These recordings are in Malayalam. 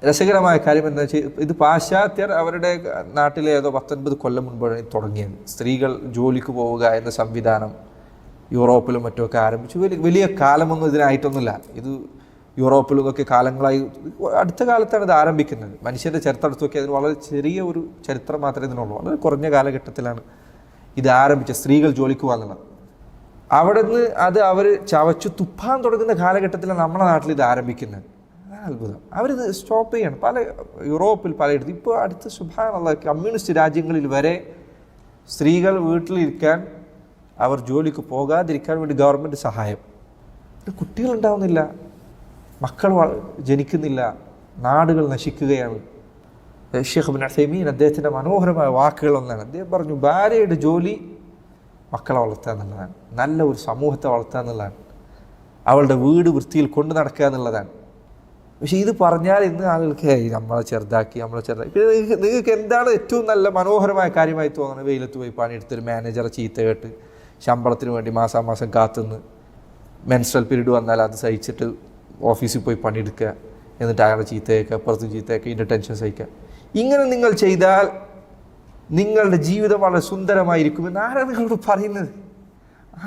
രസകരമായ കാര്യം എന്താ വെച്ചാൽ, ഇത് പാശ്ചാത്യർ അവരുടെ നാട്ടിലെ ഏതോ 19 കൊല്ലം മുൻപാണ് തുടങ്ങിയത്. സ്ത്രീകൾ ജോലിക്ക് പോവുക എന്ന സംവിധാനം യൂറോപ്പിലും മറ്റുമൊക്കെ ആരംഭിച്ചു. വലിയ കാലമൊന്നും ഇതിനായിട്ടൊന്നുമില്ല. ഇത് യൂറോപ്പിലും ഒക്കെ കാലങ്ങളായി, അടുത്ത കാലത്താണ് ഇത് ആരംഭിക്കുന്നത്. മനുഷ്യൻ്റെ ചരിത്രം എടുത്ത് നോക്കി അതിന് വളരെ ചെറിയ ഒരു ചരിത്രം മാത്രമേ ഇതിനുള്ളൂ. വളരെ കുറഞ്ഞ കാലഘട്ടത്തിലാണ് ഇത് ആരംഭിച്ചത്, സ്ത്രീകൾ ജോലിക്ക് പോകുന്നത്. അവിടെ നിന്ന് അത് അവർ ചവച്ചു തുപ്പാൻ തുടങ്ങുന്ന കാലഘട്ടത്തിലാണ് നമ്മുടെ നാട്ടിൽ ഇത് ആരംഭിക്കുന്നത്. അത്ഭുതം. അവരിത് സ്റ്റോപ്പ് ചെയ്യണം. പല യൂറോപ്പിൽ പലയിടത്തും ഇപ്പോൾ അടുത്ത സുബ്ഹാനല്ലാഹ് കമ്മ്യൂണിസ്റ്റ് രാജ്യങ്ങളിൽ വരെ സ്ത്രീകൾ വീട്ടിലിരിക്കാൻ, അവർ ജോലിക്ക് പോകാതിരിക്കാൻ വേണ്ടി ഗവൺമെൻറ് സഹായം. കുട്ടികളുണ്ടാവുന്നില്ല, മക്കൾ ജനിക്കുന്നില്ല, നാടുകൾ നശിക്കുകയാണ്. ഷെയ്ഖ് ഇബ്നു ഉസൈമീൻ അദ്ദേഹത്തിൻ്റെ മനോഹരമായ വാക്കുകളൊന്നാണ്. അദ്ദേഹം പറഞ്ഞു, ഭാര്യയുടെ ജോലി മക്കളെ വളർത്തുക എന്നുള്ളതാണ്, നല്ല ഒരു സമൂഹത്തെ വളർത്തുക എന്നുള്ളതാണ്, അവളുടെ വീട് വൃത്തിയിൽ കൊണ്ടു നടക്കുക എന്നുള്ളതാണ്. പക്ഷെ ഇത് പറഞ്ഞാൽ ഇന്ന് ആളുകൾക്ക് നമ്മളെ ചെറുതാക്കി. നിങ്ങൾക്ക് എന്താണ് ഏറ്റവും നല്ല മനോഹരമായ കാര്യമായി തോന്നുന്നത്? വെയിലത്ത് പോയി പണിയെടുത്തൊരു മാനേജറെ ചീത്ത കേട്ട് ശമ്പളത്തിന് വേണ്ടി മാസാമാസം കാത്തുനിന്ന് മെൻസ്ട്രൽ പീരീഡ് വന്നാൽ അത് സഹിച്ചിട്ട് ഓഫീസിൽ പോയി പണിയെടുക്കുക, എന്നിട്ട് അയാളെ ചീത്ത കേൾക്കുക, അപ്പുറത്ത് ചീത്ത കേൾക്കുക, ഇതിൻ്റെ ടെൻഷൻ സഹിക്കുക. ഇങ്ങനെ നിങ്ങൾ ചെയ്താൽ നിങ്ങളുടെ ജീവിതം വളരെ സുന്ദരമായിരിക്കുമെന്ന് ആരാണ് നിങ്ങളോട് പറയുന്നത്?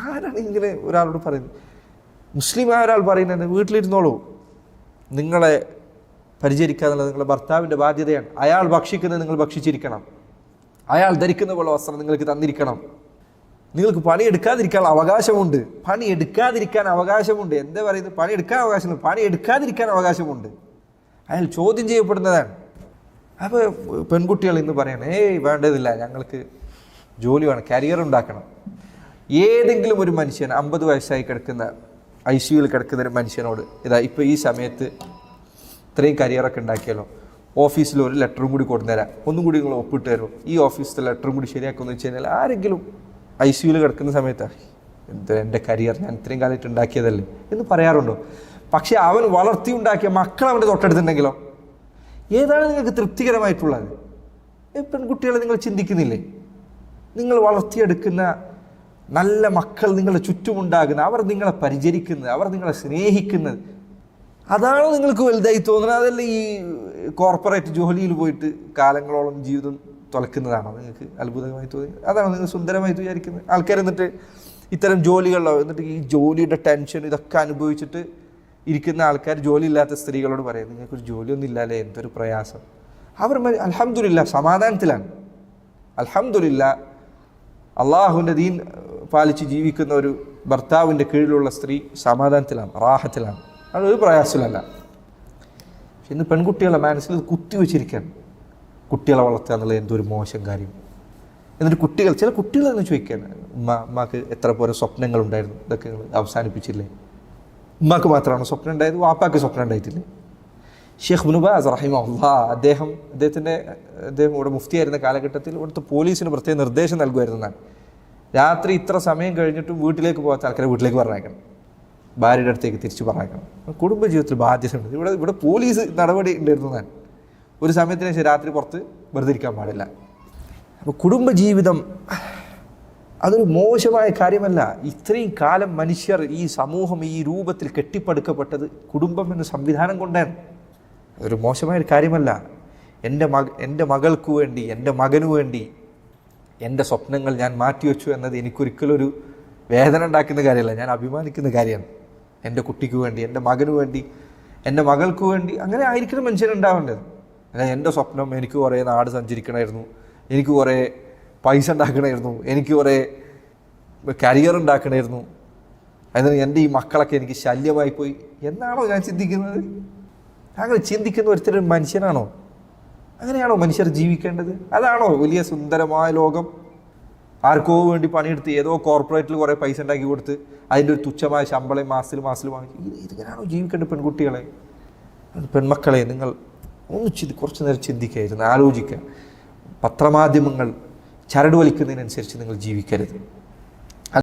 ആരാണ് ഇങ്ങനെ ഒരാളോട് പറയുന്നത്? മുസ്ലിമായ ഒരാൾ പറയുന്നത്, വീട്ടിലിരുന്നോളൂ, നിങ്ങളെ പരിചരിക്കുക എന്നുള്ളത് നിങ്ങളുടെ ഭർത്താവിൻ്റെ ബാധ്യതയാണ്. അയാൾ ഭക്ഷിക്കുന്നത് നിങ്ങൾ ഭക്ഷിച്ചിരിക്കണം, അയാൾ ധരിക്കുന്ന പോലെ വസ്ത്രം നിങ്ങൾക്ക് തന്നിരിക്കണം. നിങ്ങൾക്ക് പണിയെടുക്കാതിരിക്കാൻ അവകാശമുണ്ട്. പണിയെടുക്കാതിരിക്കാൻ അവകാശമുണ്ട്. എന്താ പറയുന്നത്? പണിയെടുക്കാൻ അവകാശമുണ്ട്, പണിയെടുക്കാതിരിക്കാൻ അവകാശമുണ്ട്. അയാൾ ചോദ്യം ചെയ്യപ്പെടുന്നതാണ്. അപ്പോൾ പെൺകുട്ടികൾ ഇന്ന് പറയണം, വേണ്ടതില്ല, ഞങ്ങൾക്ക് ജോലി വേണം, കരിയർ ഉണ്ടാക്കണം. ഏതെങ്കിലും ഒരു മനുഷ്യൻ 50 വയസ്സായി കിടക്കുന്ന ICUവിൽ കിടക്കുന്ന ഒരു മനുഷ്യനോട്, ഇതാ ഇപ്പോൾ ഈ സമയത്ത് ഇത്രയും കരിയറൊക്കെ ഉണ്ടാക്കിയാലോ, ഓഫീസിൽ ഒരു ലെറ്ററും കൂടി കൊണ്ടുതരാം, ഒന്നും കൂടി നിങ്ങൾ ഒപ്പിട്ട് തരുമോ, ഈ ഓഫീസിലെ ലെറ്ററും കൂടി ശരിയാക്കുമെന്ന് വെച്ച് കഴിഞ്ഞാൽ ആരെങ്കിലും ICUവിൽ കിടക്കുന്ന സമയത്താണ് എൻ്റെ കരിയർ ഞാൻ ഇത്രയും കാലമായിട്ട് ഉണ്ടാക്കിയതല്ലേ എന്ന് പറയാറുണ്ടോ? പക്ഷേ അവൻ വളർത്തിയുണ്ടാക്കിയ മക്കൾ അവൻ്റെ തൊട്ടടുത്തുണ്ടെങ്കിലോ, ഏതാണ് നിങ്ങൾക്ക് തൃപ്തികരമായിട്ടുള്ളത്? പെൺകുട്ടികളെ നിങ്ങൾ ചിന്തിക്കുന്നില്ലേ? നിങ്ങൾ വളർത്തിയെടുക്കുന്ന നല്ല മക്കൾ നിങ്ങളുടെ ചുറ്റുമുണ്ടാകുന്ന, അവർ നിങ്ങളെ പരിചരിക്കുന്നത്, അവർ നിങ്ങളെ സ്നേഹിക്കുന്നത്, അതാണോ നിങ്ങൾക്ക് വലുതായി തോന്നുന്നത്? അതല്ല ഈ കോർപ്പറേറ്റ് ജോലിയിൽ പോയിട്ട് കാലങ്ങളോളം ജീവിതം തുലക്കുന്നതാണോ നിങ്ങൾക്ക് അത്ഭുതമായി തോന്നി? അതാണോ നിങ്ങൾ സുന്ദരമായിട്ട് വിചാരിക്കുന്നത്? ആൾക്കാർ എന്നിട്ട് ഇത്തരം ജോലികളിലോ, എന്നിട്ട് ഈ ജോലിയുടെ ടെൻഷൻ ഇതൊക്കെ അനുഭവിച്ചിട്ട് ഇരിക്കുന്ന ആൾക്കാർ ജോലിയില്ലാത്ത സ്ത്രീകളോട് പറയും, നിങ്ങൾക്കൊരു ജോലിയൊന്നും ഇല്ലാല്ലേ, എന്തൊരു പ്രയാസം. അവർ അൽഹംദുലില്ലാ സമാധാനത്തിലാണ്. അൽഹംദുലില്ലാ അള്ളാഹുവിൻ്റെ ദീൻ പാലിച്ച് ജീവിക്കുന്ന ഒരു ഭർത്താവിൻ്റെ കീഴിലുള്ള സ്ത്രീ സമാധാനത്തിലാണ്, റാഹത്തിലാണ്, അതൊരു പ്രയാസമില്ല. പക്ഷെ ഇന്ന് പെൺകുട്ടികളെ മനസ്സിൽ കുത്തിവെച്ചിരിക്കാൻ, കുട്ടികളെ വളർത്തുക എന്നുള്ളത് എന്തൊരു മോശം കാര്യം. എന്നിട്ട് ചില കുട്ടികൾ തന്നെ ചോദിക്കാൻ, ഉമ്മാക്ക് എത്ര പോലെ സ്വപ്നങ്ങളുണ്ടായിരുന്നു, ഇതൊക്കെ നിങ്ങൾ അവസാനിപ്പിച്ചില്ലേ? ഉമ്മാക്ക് മാത്രമാണ് സ്വപ്നം ഉണ്ടായത്, വാപ്പാക്ക് സ്വപ്നം ഉണ്ടായിട്ടില്ലേ? ഷെയ്ഖ് ഇബ്നു ബാസ് റഹിമഹുല്ലാഹ് അദ്ദേഹം ഇവിടെ മുഫ്തിയായിരുന്ന കാലഘട്ടത്തിൽ ഇവിടുത്തെ പോലീസിന് പ്രത്യേക നിർദ്ദേശം നൽകുമായിരുന്നു. രാത്രി ഇത്ര സമയം കഴിഞ്ഞിട്ടും വീട്ടിലേക്ക് പോകാത്ത ആൾക്കാരെ വീട്ടിലേക്ക് പറഞ്ഞേക്കണം, ഭാര്യയുടെ അടുത്തേക്ക് തിരിച്ചു പറഞ്ഞേക്കണം. കുടുംബജീവിതത്തിൽ ബാധ്യത ഉണ്ട്. ഇവിടെ പോലീസ് നടപടി ഉണ്ടായിരുന്നു. ഒരു സമയത്തിന് ശേഷം രാത്രി പുറത്ത് വെറുതെ ഇരിക്കാൻ പാടില്ല. അപ്പോൾ കുടുംബജീവിതം അതൊരു മോശമായ കാര്യമല്ല. ഇത്രയും കാലം മനുഷ്യർ, ഈ സമൂഹം ഈ രൂപത്തിൽ കെട്ടിപ്പടുക്കപ്പെട്ടത് കുടുംബം എന്ന സംവിധാനം കൊണ്ടാണ്. അതൊരു മോശമായൊരു കാര്യമല്ല. എൻ്റെ മകൾക്ക് വേണ്ടി, എൻ്റെ മകനു വേണ്ടി എൻ്റെ സ്വപ്നങ്ങൾ ഞാൻ മാറ്റിവെച്ചു എന്നത് എനിക്കൊരിക്കലൊരു വേദന ഉണ്ടാക്കുന്ന കാര്യമല്ല, ഞാൻ അഭിമാനിക്കുന്ന കാര്യമാണ്. എൻ്റെ കുട്ടിക്ക് വേണ്ടി, എൻ്റെ മകനു വേണ്ടി, എൻ്റെ മകൾക്ക് വേണ്ടി, അങ്ങനെ ആയിരിക്കണം മനുഷ്യനുണ്ടാവേണ്ടത്. അല്ല എൻ്റെ സ്വപ്നം എനിക്ക് കുറേ നാട് സഞ്ചരിക്കണമായിരുന്നു, എനിക്ക് കുറേ പൈസ ഉണ്ടാക്കണമായിരുന്നു, എനിക്ക് കുറേ കരിയർ ഉണ്ടാക്കണമായിരുന്നു, അതിന് എൻ്റെ ഈ മക്കളൊക്കെ എനിക്ക് ശല്യമായി പോയി എന്നാണോ ഞാൻ ചിന്തിക്കുന്നത്? അങ്ങനെ ചിന്തിക്കുന്ന ഒരുത്തരം മനുഷ്യനാണോ? അങ്ങനെയാണോ മനുഷ്യർ ജീവിക്കേണ്ടത്? അതാണോ വലിയ സുന്ദരമായ ലോകം? ആർക്കോ വേണ്ടി പണിയെടുത്ത് ഏതോ കോർപ്പറേറ്റിൽ കുറേ പൈസ ഉണ്ടാക്കി കൊടുത്ത് അതിൻ്റെ ഒരു തുച്ഛമായ ശമ്പളം മാസത്തിൽ വാങ്ങി ഇതിങ്ങനെയാണോ ജീവിക്കേണ്ടത്? പെൺകുട്ടികളെ, പെൺമക്കളെ, നിങ്ങൾ ഒന്ന് കുറച്ച് നേരം ചിന്തിക്കായിരുന്നു, ആലോചിക്കുക. പത്രമാധ്യമങ്ങൾ ചരട് വലിക്കുന്നതിനനുസരിച്ച് നിങ്ങൾ ജീവിക്കരുത്.